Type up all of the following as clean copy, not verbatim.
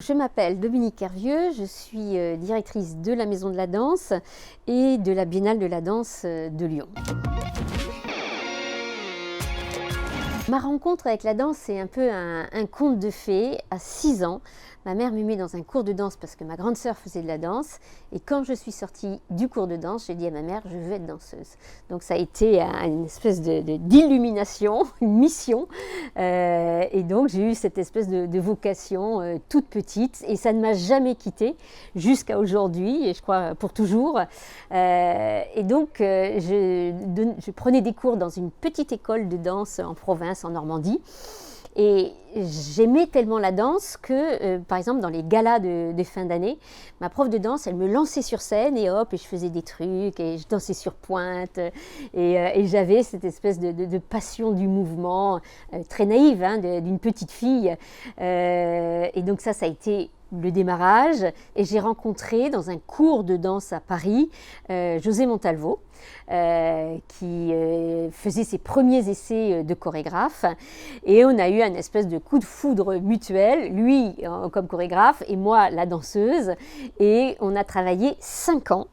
Je m'appelle Dominique Hervieux, je suis directrice de la Maison de la Danse et de la Biennale de la Danse de Lyon. Ma rencontre avec la danse, c'est un peu un conte de fées. À 6 ans, ma mère me met dans un cours de danse parce que ma grande sœur faisait de la danse. Et quand je suis sortie du cours de danse, j'ai dit à ma mère, je veux être danseuse. Donc ça a été une espèce d'illumination, une mission. Et donc j'ai eu cette espèce de vocation toute petite. Et ça ne m'a jamais quittée jusqu'à aujourd'hui, et je crois pour toujours. Et donc je prenais des cours dans une petite école de danse en province, en Normandie. Et j'aimais tellement la danse que, par exemple, dans les galas de fin d'année, ma prof de danse, elle me lançait sur scène et hop, et je faisais des trucs, et je dansais sur pointe. Et j'avais cette espèce de passion du mouvement, très naïve, hein, d'une petite fille. Et donc ça a été le démarrage. Et j'ai rencontré dans un cours de danse à Paris, José Montalvo, qui faisait ses premiers essais de chorégraphe, et on a eu un espèce de coup de foudre mutuel, lui comme chorégraphe et moi la danseuse, et on a travaillé 5 ans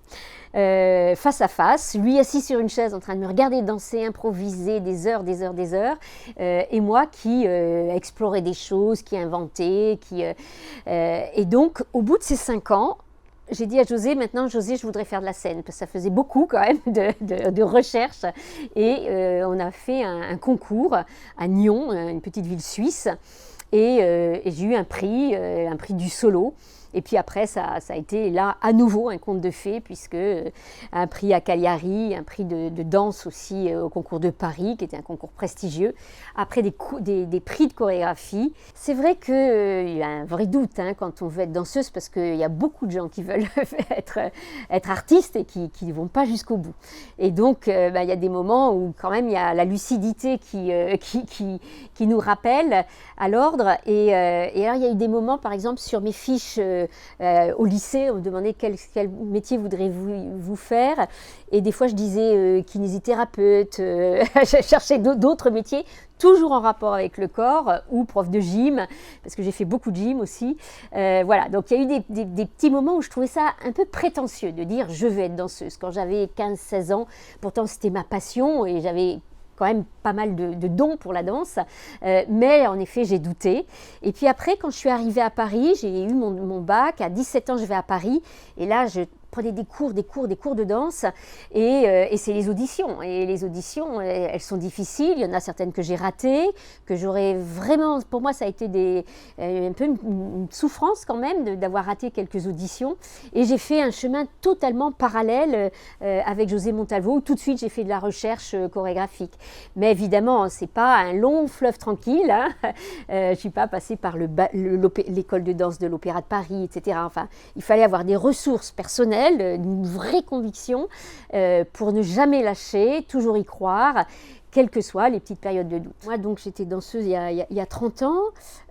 face à face, lui assis sur une chaise en train de me regarder danser, improviser des heures, et moi qui explorais des choses, qui inventais, et donc au bout de ces 5 ans, j'ai dit à José, maintenant José, je voudrais faire de la scène, parce que ça faisait beaucoup quand même de recherche. Et on a fait un concours à Nyon, une petite ville suisse, et j'ai eu un prix du solo. Et puis après, ça a été là à nouveau un conte de fées, puisque un prix à Cagliari, un prix de danse aussi au concours de Paris, qui était un concours prestigieux. Après des prix de chorégraphie. C'est vrai qu'il y a un vrai doute quand on veut être danseuse, parce qu'il y a beaucoup de gens qui veulent être artistes et qui ne vont pas jusqu'au bout. Et donc, il y a des moments où quand même il y a la lucidité qui nous rappelle à l'ordre. Et alors, il y a eu des moments, par exemple, sur mes fiches au lycée, on me demandait quel métier voudrez-vous faire, et des fois je disais kinésithérapeute, je cherchais d'autres métiers, toujours en rapport avec le corps, ou prof de gym, parce que j'ai fait beaucoup de gym aussi. Voilà, donc il y a eu des petits moments où je trouvais ça un peu prétentieux de dire je veux être danseuse. Quand j'avais 15-16 ans, pourtant c'était ma passion et j'avais quand même pas mal de dons pour la danse, mais en effet j'ai douté. Et puis après, quand je suis arrivée à Paris, j'ai eu mon bac, à 17 ans je vais à Paris, et là je prenais des cours de danse, et c'est les auditions. Et les auditions, elles sont difficiles, il y en a certaines que j'ai ratées, que j'aurais vraiment, pour moi ça a été un peu une souffrance quand même d'avoir raté quelques auditions. Et j'ai fait un chemin totalement parallèle avec José Montalvo, où tout de suite j'ai fait de la recherche chorégraphique. Mais évidemment, c'est pas un long fleuve tranquille, hein. Je suis pas passée par l'école de danse de l'Opéra de Paris, etc. Enfin, il fallait avoir des ressources personnelles, une vraie conviction pour ne jamais lâcher, toujours y croire, quelles que soient les petites périodes de doute. Moi, donc, j'étais danseuse il y a 30 ans.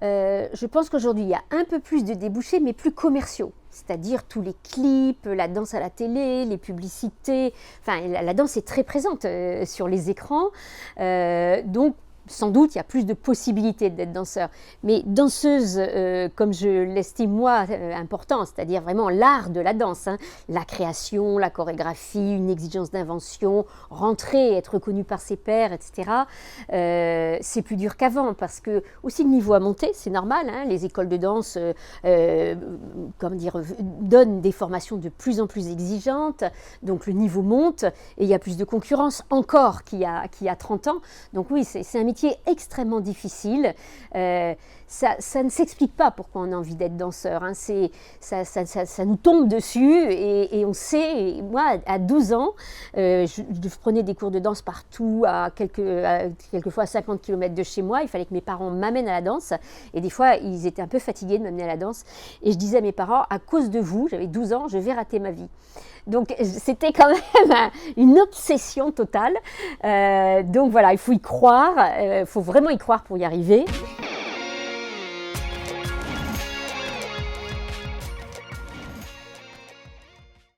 Je pense qu'aujourd'hui, il y a un peu plus de débouchés, mais plus commerciaux. C'est-à-dire tous les clips, la danse à la télé, les publicités. Enfin, la danse est très présente sur les écrans. Donc, sans doute, il y a plus de possibilités d'être danseur. Mais danseuse, comme je l'estime moi, important, c'est-à-dire vraiment l'art de la danse, hein, la création, la chorégraphie, une exigence d'invention, rentrer, être reconnue par ses pairs, etc. C'est plus dur qu'avant, parce que aussi le niveau a monté, c'est normal, hein, les écoles de danse donnent des formations de plus en plus exigeantes, donc le niveau monte, et il y a plus de concurrence encore qu'il y a 30 ans. Donc oui, c'est un métier extrêmement difficile. Ça ne s'explique pas pourquoi on a envie d'être danseur, hein. Ça nous tombe dessus, et on sait. Moi, à 12 ans, je prenais des cours de danse partout, quelquefois à 50 km de chez moi. Il fallait que mes parents m'amènent à la danse, et des fois ils étaient un peu fatigués de m'amener à la danse, et je disais à mes parents, à cause de vous, j'avais 12 ans, je vais rater ma vie. Donc c'était quand même une obsession totale. Donc voilà, il faut y croire, il faut vraiment y croire pour y arriver.